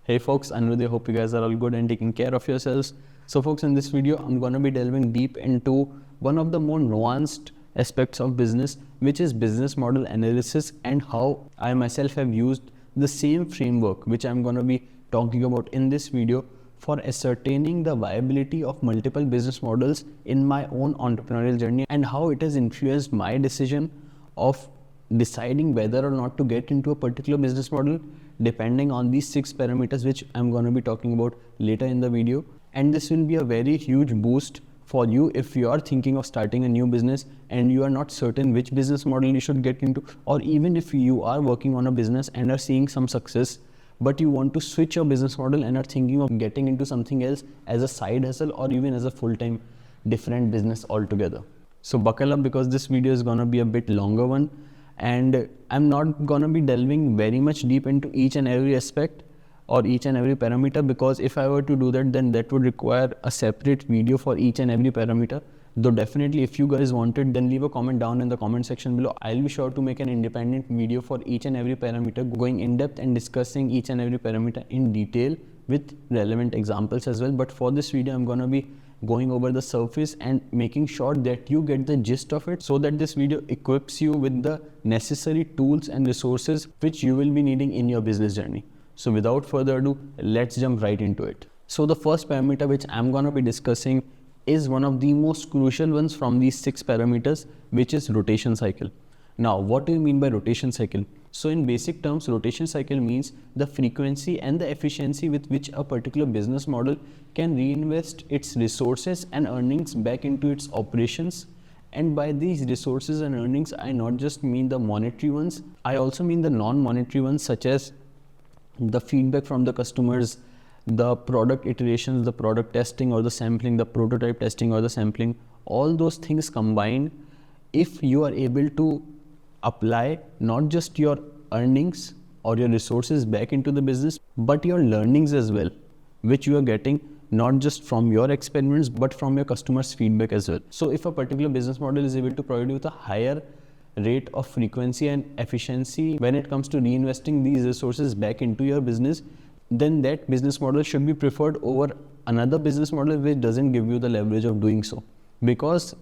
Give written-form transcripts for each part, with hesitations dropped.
Hey folks, Anirudh, hope you guys are all good and taking care of yourselves. So folks, in this video, I'm going to be delving deep into one of the more nuanced aspects of business, which is business model analysis, and how I myself have used the same framework, which I'm going to be talking about in this video, for ascertaining the viability of multiple business models in my own entrepreneurial journey, and how it has influenced my decision of deciding whether or not to get into a particular business model depending on these 6 parameters, which I'm going to be talking about later in the video. And this will be a very huge boost for you if you are thinking of starting a new business and you are not certain which business model you should get into, or even if you are working on a business and are seeing some success, but you want to switch your business model and are thinking of getting into something else as a side hustle or even as a full-time different business altogether. So buckle up, because this video is going to be a bit longer one, and I'm not going to be delving very much deep into each and every aspect or each and every parameter, because if I were to do that, then that would require a separate video for each and every parameter. Though definitely if you guys want it, then leave a comment down in the comment section below. I'll be sure to make an independent video for each and every parameter, going in depth and discussing each and every parameter in detail with relevant examples as well. But for this video, I'm going to be going over the surface and making sure that you get the gist of it, so that this video equips you with the necessary tools and resources which you will be needing in your business journey. So without further ado, let's jump right into it. So the first parameter which I'm going to be discussing is one of the most crucial ones from these 6 parameters, which is rotation cycle. Now, what do you mean by rotation cycle? So in basic terms, rotation cycle means the frequency and the efficiency with which a particular business model can reinvest its resources and earnings back into its operations. And by these resources and earnings, I not just mean the monetary ones, I also mean the non-monetary ones, such as the feedback from the customers, the product iterations, the product testing or the sampling, the prototype testing or the sampling. All those things combined, if you are able to apply not just your earnings or your resources back into the business, but your learnings as well, which you are getting not just from your experiments, but from your customers' feedback as well. So if a particular business model is able to provide you with a higher rate of frequency and efficiency when it comes to reinvesting these resources back into your business, then that business model should be preferred over another business model which doesn't give you the leverage of doing so, because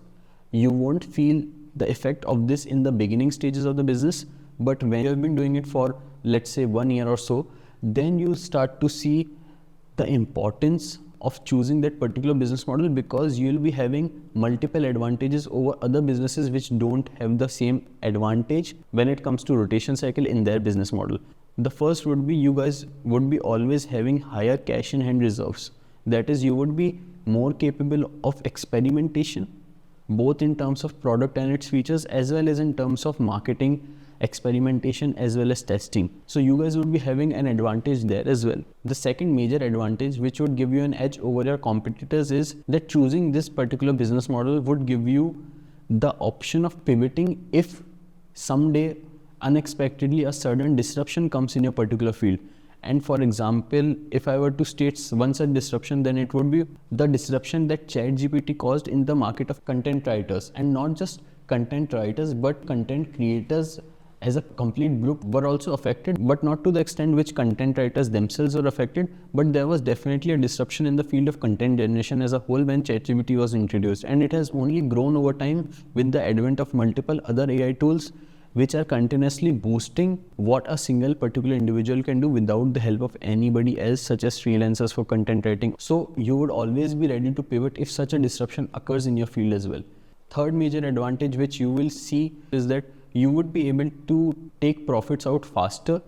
you won't feel the effect of this in the beginning stages of the business. But when you have been doing it for, let's say, 1 year or so, then you start to see the importance of choosing that particular business model, because you will be having multiple advantages over other businesses which don't have the same advantage when it comes to rotation cycle in their business model. The first would be, you guys would be always having higher cash in hand reserves. That is, you would be more capable of experimentation, both in terms of product and its features, as well as in terms of marketing, experimentation, as well as testing. So you guys would be having an advantage there as well. The second major advantage which would give you an edge over your competitors is that choosing this particular business model would give you the option of pivoting if someday unexpectedly a sudden disruption comes in your particular field. And for example, if I were to state one such disruption, then it would be the disruption that ChatGPT caused in the market of content writers. And not just content writers, but content creators as a complete group were also affected, but not to the extent which content writers themselves were affected. But there was definitely a disruption in the field of content generation as a whole when ChatGPT was introduced. And it has only grown over time with the advent of multiple other AI tools, which are continuously boosting what a single particular individual can do without the help of anybody else, such as freelancers for content writing. So you would always be ready to pivot if such a disruption occurs in your field as well. Third major advantage which you will see is that you would be able to take profits out faster,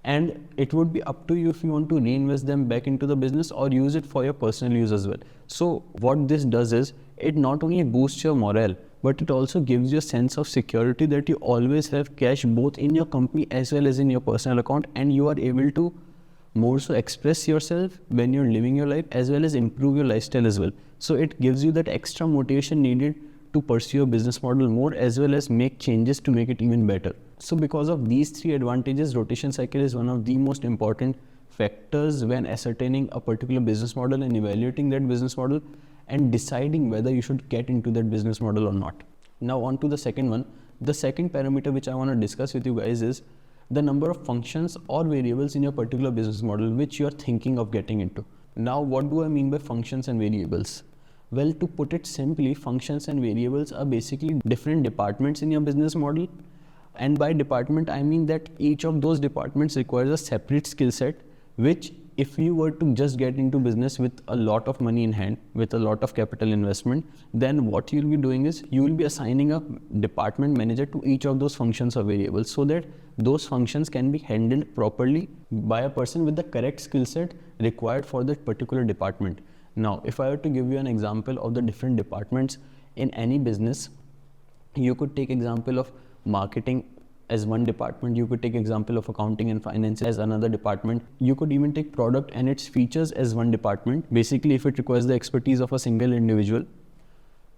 and it would be up to you if you want to reinvest them back into the business or use it for your personal use as well. So what this does is, it not only boosts your morale, but it also gives you a sense of security that you always have cash both in your company as well as in your personal account, and you are able to more so express yourself when you're living your life, as well as improve your lifestyle as well. So it gives you that extra motivation needed to pursue your business model more, as well as make changes to make it even better. So because of these 3 advantages, rotation cycle is one of the most important factors when ascertaining a particular business model and evaluating that business model and deciding whether you should get into that business model or not. Now on to the second one. The second parameter which I want to discuss with you guys is the number of functions or variables in your particular business model which you are thinking of getting into. Now, what do I mean by functions and variables? Well, to put it simply, functions and variables are basically different departments in your business model. And by department, I mean that each of those departments requires a separate skill set, which if you were to just get into business with a lot of money in hand, with a lot of capital investment, then what you'll be doing is you will be assigning a department manager to each of those functions or variables so that those functions can be handled properly by a person with the correct skill set required for that particular department. Now, if I were to give you an example of the different departments in any business, you could take example of marketing as one department, you could take example of accounting and finance as another department, you could even take product and its features as one department, basically if it requires the expertise of a single individual.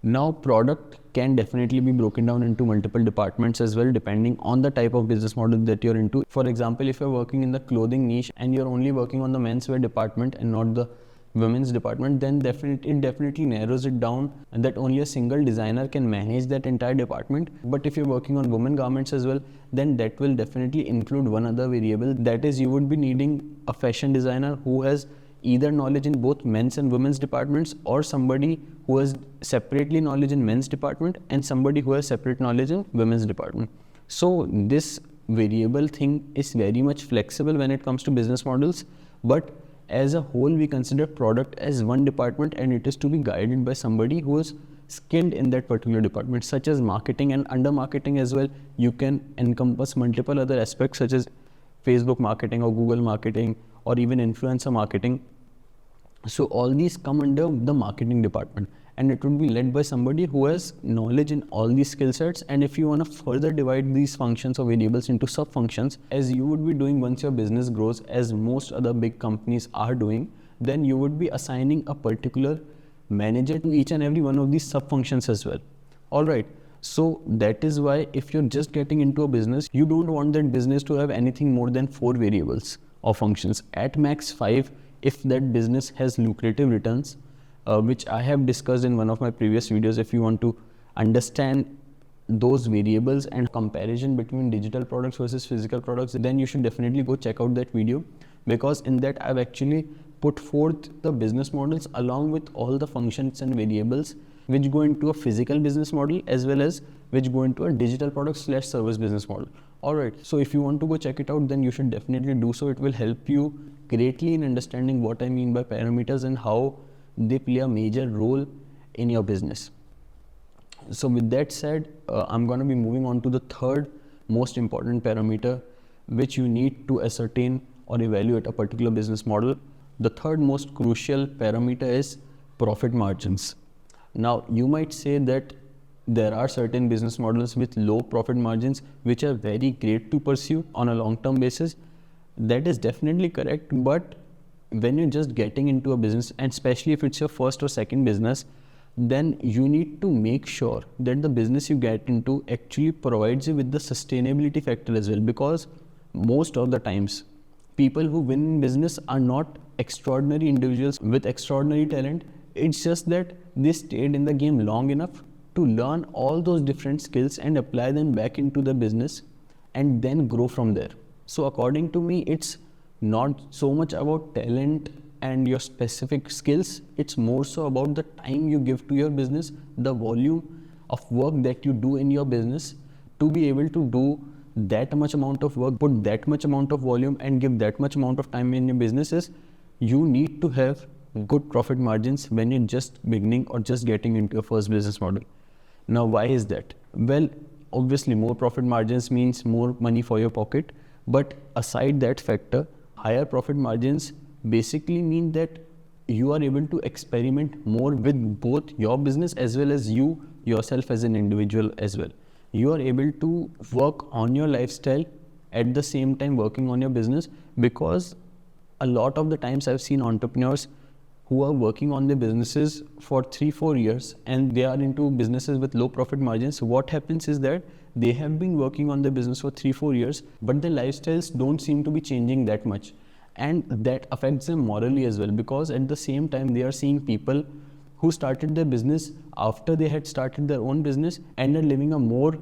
Now, product can definitely be broken down into multiple departments as well, depending on the type of business model that you're into. For example, if you're working in the clothing niche and you're only working on the menswear department and not the women's department, then it definitely narrows it down, and that only a single designer can manage that entire department. But if you're working on women garments as well, then that will definitely include one other variable, that is you would be needing a fashion designer who has either knowledge in both men's and women's departments, or somebody who has separately knowledge in men's department and somebody who has separate knowledge in women's department. So this variable thing is very much flexible when it comes to business models, but as a whole, we consider product as one department, and it is to be guided by somebody who is skilled in that particular department, such as marketing. And under marketing as well, you can encompass multiple other aspects such as Facebook marketing or Google marketing or even influencer marketing. So all these come under the marketing department, and it would be led by somebody who has knowledge in all these skill sets. And if you want to further divide these functions or variables into sub functions, as you would be doing once your business grows, as most other big companies are doing, then you would be assigning a particular manager to each and every one of these sub functions as well. All right. So that is why if you're just getting into a business, you don't want that business to have anything more than 4 variables or functions, at max 5 if that business has lucrative returns, which I have discussed in one of my previous videos. If you want to understand those variables and comparison between digital products versus physical products, then you should definitely go check out that video, because in that I've actually put forth the business models along with all the functions and variables which go into a physical business model as well as which go into a digital product / service business model. Alright, so if you want to go check it out, then you should definitely do so. It will help you greatly in understanding what I mean by parameters and how they play a major role in your business. So with that said, I'm going to be moving on to the third most important parameter which you need to ascertain or evaluate a particular business model. The third most crucial parameter is profit margins. Now, you might say that there are certain business models with low profit margins which are very great to pursue on a long-term basis. That is definitely correct, but when you're just getting into a business, and especially if it's your first or second business, then you need to make sure that the business you get into actually provides you with the sustainability factor as well, because most of the times people who win in business are not extraordinary individuals with extraordinary talent. It's just that they stayed in the game long enough to learn all those different skills and apply them back into the business and then grow from there. So according to me, it's not so much about talent and your specific skills. It's more so about the time you give to your business, the volume of work that you do in your business. To be able to do that much amount of work, put that much amount of volume and give that much amount of time in your businesses, you need to have good profit margins when you're just beginning or just getting into your first business model. Now, why is that? Well, obviously more profit margins means more money for your pocket, but aside that factor, higher profit margins basically mean that you are able to experiment more with both your business as well as you yourself as an individual as well. You are able to work on your lifestyle at the same time working on your business, because a lot of the times I've seen entrepreneurs who are working on their businesses for 3-4 years and they are into businesses with low profit margins. What happens is that they have been working on their business for 3-4 years, but their lifestyles don't seem to be changing that much, and that affects them morally as well, because at the same time they are seeing people who started their business after they had started their own business and are living a more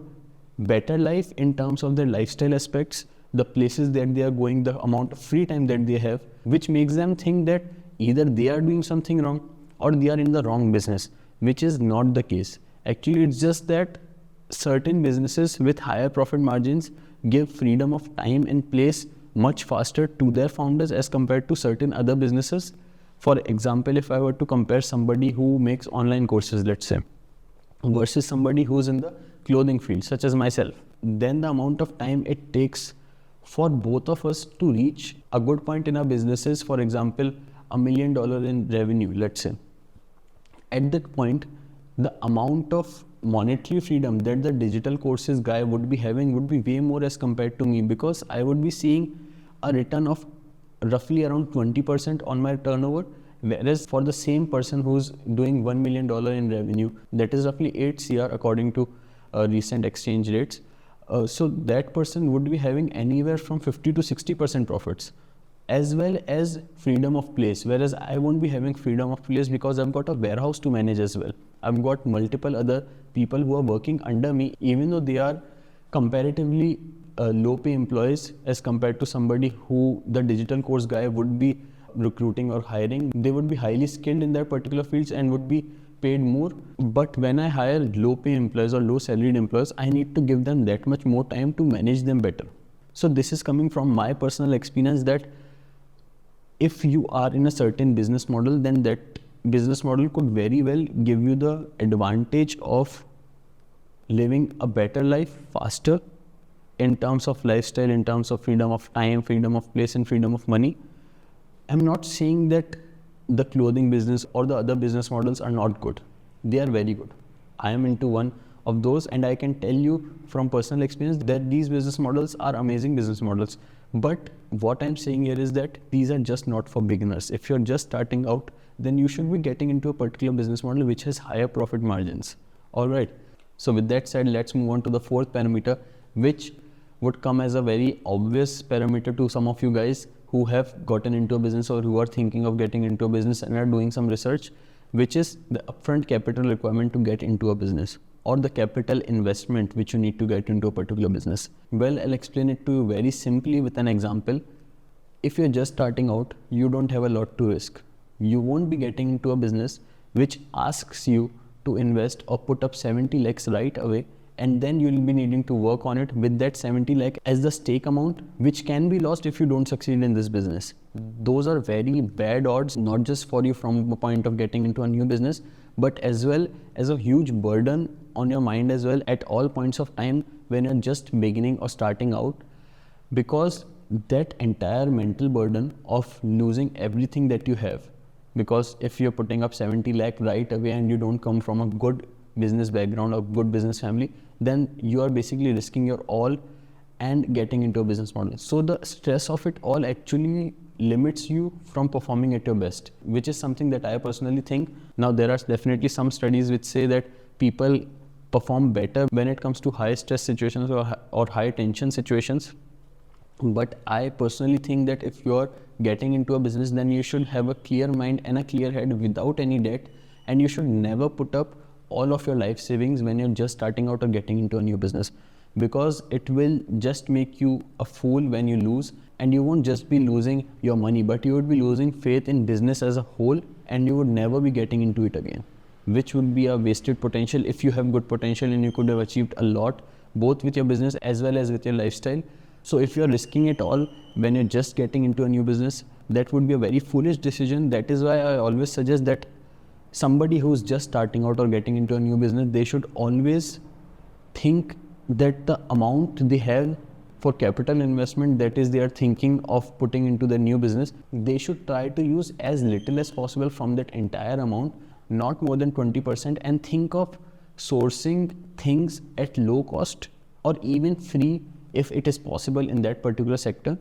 better life in terms of their lifestyle aspects, the places that they are going, the amount of free time that they have, which makes them think that either they are doing something wrong or they are in the wrong business, which is not the case. Actually, it's just that certain businesses with higher profit margins give freedom of time and place much faster to their founders as compared to certain other businesses. For example, if I were to compare somebody who makes online courses, let's say, versus somebody who's in the clothing field, such as myself, then the amount of time it takes for both of us to reach a good point in our businesses, for example, $1 million in revenue, let's say. At that point, the amount of monetary freedom that the digital courses guy would be having would be way more as compared to me, because I would be seeing a return of roughly around 20% on my turnover, whereas for the same person who's doing $1 million in revenue, that is roughly 8 CR according to recent exchange rates. So that person would be having anywhere from 50 to 60% profits, as well as freedom of place, whereas I won't be having freedom of place because I've got a warehouse to manage as well. I've got multiple other people who are working under me, even though they are comparatively low pay employees as compared to somebody who the digital course guy would be recruiting or hiring. They would be highly skilled in their particular fields and would be paid more. But when I hire low pay employees or low salaried employees, I need to give them that much more time to manage them better. So this is coming from my personal experience, that if you are in a certain business model, then that business model could very well give you the advantage of living a better life faster in terms of lifestyle, in terms of freedom of time, freedom of place, and freedom of money. I'm not saying that the clothing business or the other business models are not good. They are very good. I am into one of those, and I can tell you from personal experience that these business models are amazing business models. But what I'm saying here is that these are just not for beginners. If you're just starting out, then you should be getting into a particular business model which has higher profit margins. All right. So with that said, let's move on to the fourth parameter, which would come as a very obvious parameter to some of you guys who have gotten into a business or who are thinking of getting into a business and are doing some research, which is the upfront capital requirement to get into a business, or the capital investment which you need to get into a particular business. Well, I'll explain it to you very simply with an example. If you're just starting out, you don't have a lot to risk. You won't be getting into a business which asks you to invest or put up 70 lakhs right away, and then you'll be needing to work on it with that 70 lakh as the stake amount, which can be lost if you don't succeed in this business. Those are very bad odds, not just for you from a point of getting into a new business, but as well as a huge burden on your mind as well at all points of time when you're just beginning or starting out, because that entire mental burden of losing everything that you have, because if you're putting up 70 lakh right away and you don't come from a good business background or good business family, then you are basically risking your all and getting into a business model. So the stress of it all actually limits you from performing at your best, which is something that I personally think. Now, there are definitely some studies which say that people perform better when it comes to high stress situations or high tension situations. But I personally think that if you're getting into a business, then you should have a clear mind and a clear head without any debt, and you should never put up all of your life savings when you're just starting out or getting into a new business, because it will just make you a fool when you lose. And you won't just be losing your money, but you would be losing faith in business as a whole, and you would never be getting into it again, which would be a wasted potential if you have good potential and you could have achieved a lot both with your business as well as with your lifestyle. So if you're risking it all when you're just getting into a new business, that would be a very foolish decision. That is why I always suggest that somebody who's just starting out or getting into a new business, they should always think that the amount they have for capital investment, that is they are thinking of putting into the new business, they should try to use as little as possible from that entire amount, not more than 20%, and think of sourcing things at low cost or even free if it is possible in that particular sector.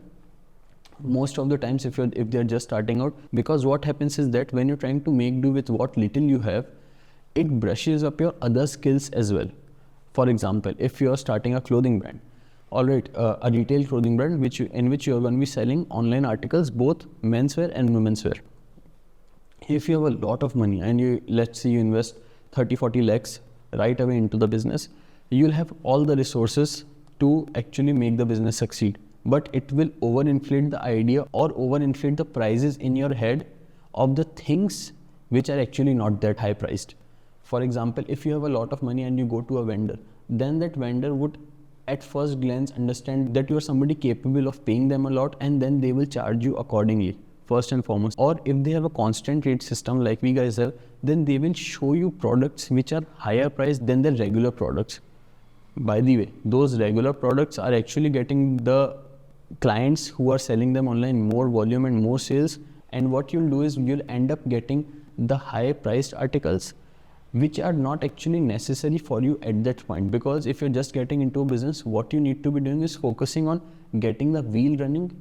Most of the times if they're just starting out, because what happens is that when you're trying to make do with what little you have, it brushes up your other skills as well. For example, if you're starting a clothing brand, all right, a retail clothing brand in which you're going to be selling online articles, both menswear and womenswear. If you have a lot of money and let's say you invest 30-40 lakhs right away into the business, you'll have all the resources to actually make the business succeed. but it will overinflate the idea or overinflate the prices in your head of the things which are actually not that high priced. For example, if you have a lot of money and you go to a vendor, then that vendor would at first glance understand that you are somebody capable of paying them a lot, and then they will charge you accordingly, first and foremost. Or if they have a constant rate system like we guys have, then they will show you products which are higher priced than the regular products. By the way, those regular products are actually getting the clients who are selling them online more volume and more sales, and what you'll do is you'll end up getting the high priced articles which are not actually necessary for you at that point. Because if you're just getting into a business, what you need to be doing is focusing on getting the wheel running.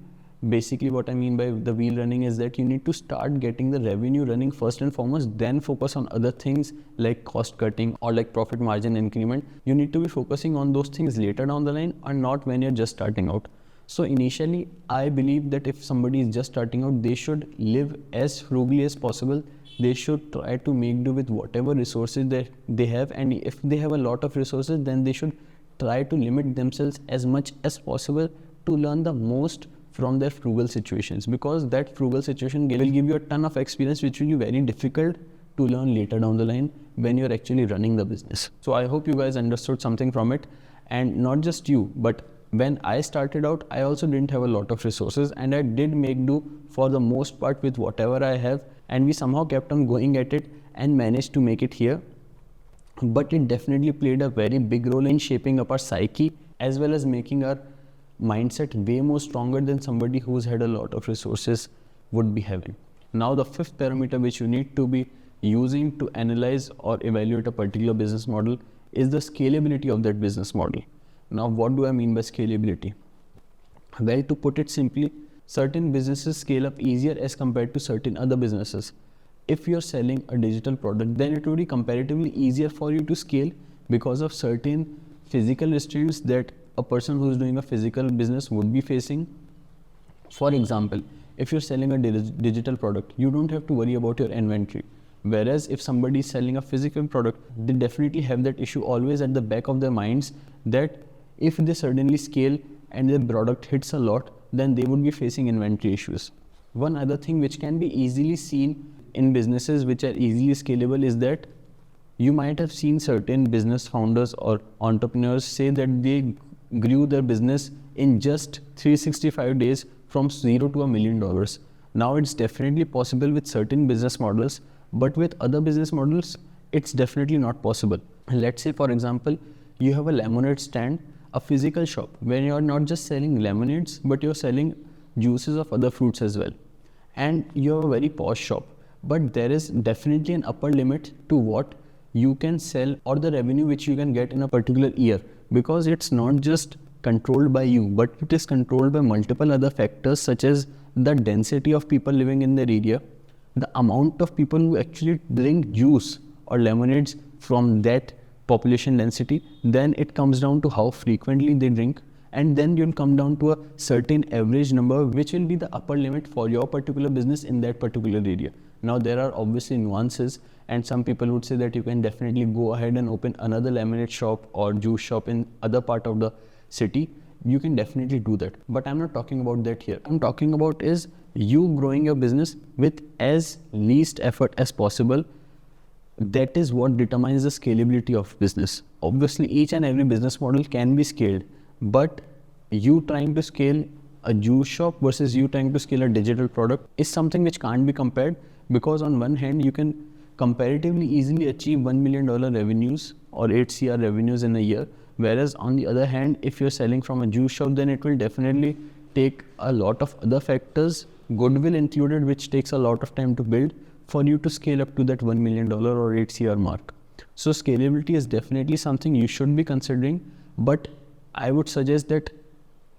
Basically what I mean by the wheel running is that you need to start getting the revenue running first and foremost, then focus on other things like cost cutting or like profit margin increment. You need to be focusing on those things later down the line and not when you're just starting out. So initially, I believe that if somebody is just starting out, they should live as frugally as possible. They should try to make do with whatever resources that they have, and if they have a lot of resources, then they should try to limit themselves as much as possible to learn the most from their frugal situations, because that frugal situation will give you a ton of experience which will be very difficult to learn later down the line when you're actually running the business. So I hope you guys understood something from it, and not just you, but when I started out, I also didn't have a lot of resources, and I did make do for the most part with whatever I have, and we somehow kept on going at it and managed to make it here. But it definitely played a very big role in shaping up our psyche as well as making our mindset way more stronger than somebody who's had a lot of resources would be having. Now the fifth parameter which you need to be using to analyze or evaluate a particular business model is the scalability of that business model. Now what do I mean by scalability? Well, to put it simply, certain businesses scale up easier as compared to certain other businesses. If you're selling a digital product, then it will be comparatively easier for you to scale because of certain physical restraints that a person who's doing a physical business would be facing. For example, if you're selling a digital product, you don't have to worry about your inventory. Whereas if somebody is selling a physical product, they definitely have that issue always at the back of their minds that if they suddenly scale and their product hits a lot, then they would be facing inventory issues. One other thing which can be easily seen in businesses which are easily scalable is that you might have seen certain business founders or entrepreneurs say that they grew their business in just 365 days from $0 to $1 million. Now it's definitely possible with certain business models, but with other business models, it's definitely not possible. Let's say, for example, you have a lemonade stand, a physical shop where you're not just selling lemonades, but you're selling juices of other fruits as well. And you have a very posh shop, but there is definitely an upper limit to what you can sell or the revenue which you can get in a particular year, because it's not just controlled by you, but it is controlled by multiple other factors such as the density of people living in their area, the amount of people who actually drink juice or lemonades from that population density, then it comes down to how frequently they drink, and then you'll come down to a certain average number which will be the upper limit for your particular business in that particular area. Now there are obviously nuances, and some people would say that you can definitely go ahead and open another lemonade shop or juice shop in other part of the city. You can definitely do that, but I'm not talking about that here. I'm talking about is you growing your business with as least effort as possible. That is what determines the scalability of business. Obviously, each and every business model can be scaled, but you trying to scale a juice shop versus you trying to scale a digital product is something which can't be compared, because on one hand, you can comparatively easily achieve $1 million revenues or 8 CR revenues in a year. Whereas on the other hand, if you're selling from a juice shop, then it will definitely take a lot of other factors, goodwill included, which takes a lot of time to build for you to scale up to that $1 million or 8 CR mark. So scalability is definitely something you should be considering, but I would suggest that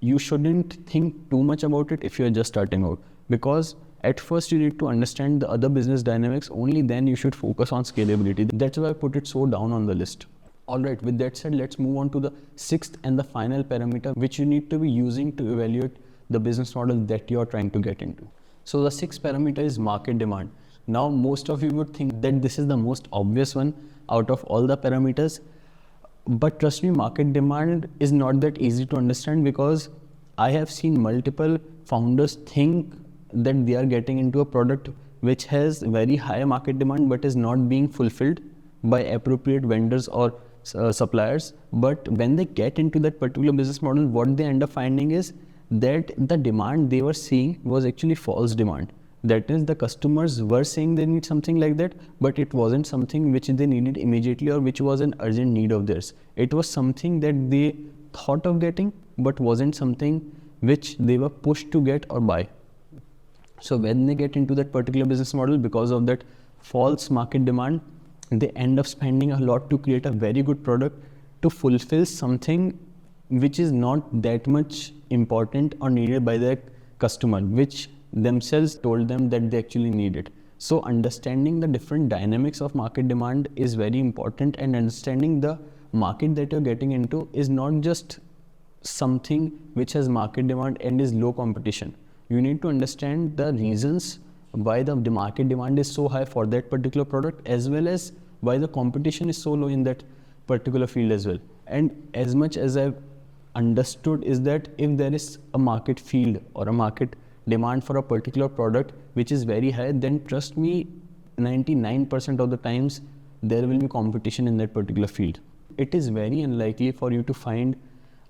you shouldn't think too much about it if you're just starting out, because at first you need to understand the other business dynamics, only then you should focus on scalability. That's why I put it so down on the list. Alright, with that said, let's move on to the sixth and the final parameter which you need to be using to evaluate the business model that you're trying to get into. So the sixth parameter is market demand. Now most of you would think that this is the most obvious one out of all the parameters, but trust me, market demand is not that easy to understand, because I have seen multiple founders think that they are getting into a product which has very high market demand but is not being fulfilled by appropriate vendors or suppliers. But when they get into that particular business model, what they end up finding is that the demand they were seeing was actually false demand. That is, the customers were saying they need something like that, but it wasn't something which they needed immediately or which was an urgent need of theirs. It was something that they thought of getting, but wasn't something which they were pushed to get or buy. So when they get into that particular business model, because of that false market demand, they end up spending a lot to create a very good product to fulfill something which is not that much important or needed by the customer, which themselves told them that they actually need it. So understanding the different dynamics of market demand is very important, and understanding the market that you're getting into is not just something which has market demand and is low competition. You need to understand the reasons why the market demand is so high for that particular product, as well as why the competition is so low in that particular field as well. And as much as I've understood is that if there is a market field or a market demand for a particular product which is very high, then trust me, 99% of the times there will be competition in that particular field. It is very unlikely for you to find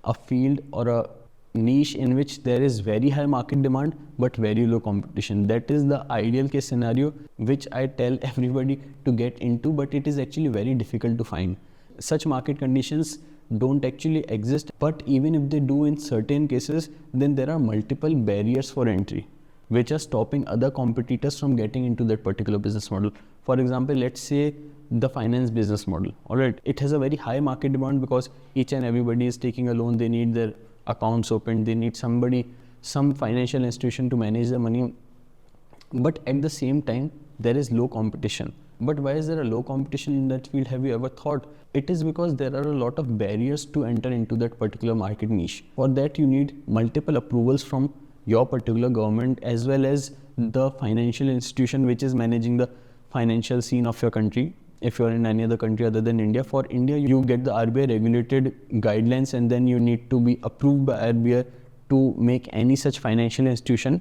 a field or a niche in which there is very high market demand but very low competition. That is the ideal case scenario which I tell everybody to get into, but it is actually very difficult to find. Such market conditions don't actually exist, but even if they do in certain cases, then there are multiple barriers for entry which are stopping other competitors from getting into that particular business model. For example, let's say the finance business model. Alright, it has a very high market demand because each and everybody is taking a loan, they need their accounts opened, they need some financial institution to manage the money. But at the same time, there is low competition. But why is there a low competition in that field? Have you ever thought? It is because there are a lot of barriers to enter into that particular market niche. For that, you need multiple approvals from your particular government, as well as the financial institution which is managing the financial scene of your country. If you're in any other country other than India, for India, you get the RBI regulated guidelines, and then you need to be approved by RBI to make any such financial institution.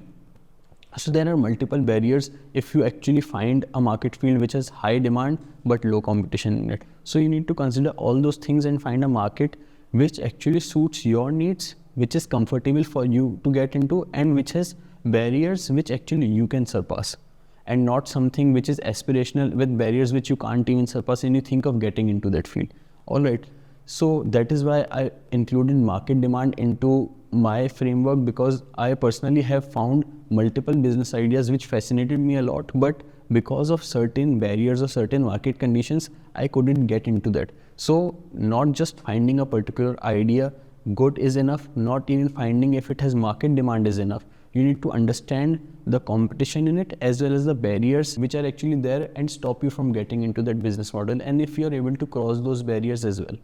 So there are multiple barriers if you actually find a market field which has high demand but low competition in it. So you need to consider all those things and find a market which actually suits your needs, which is comfortable for you to get into, and which has barriers which actually you can surpass, and not something which is aspirational with barriers which you can't even surpass and you think of getting into that field. Alright, so that is why I included market demand into my framework, because I personally have found multiple business ideas which fascinated me a lot, but because of certain barriers or certain market conditions, I couldn't get into that. So not just finding a particular idea good is enough, not even finding if it has market demand is enough. You need to understand the competition in it, as well as the barriers which are actually there and stop you from getting into that business model, and if you're able to cross those barriers as well.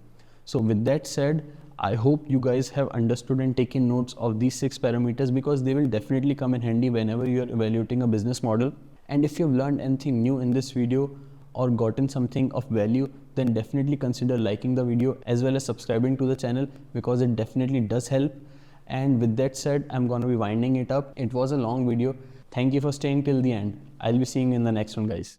So with that said, I hope you guys have understood and taken notes of these 6 parameters, because they will definitely come in handy whenever you are evaluating a business model. And if you've learned anything new in this video or gotten something of value, then definitely consider liking the video as well as subscribing to the channel, because it definitely does help. And with that said, I'm going to be winding it up. It was a long video. Thank you for staying till the end. I'll be seeing you in the next one, guys.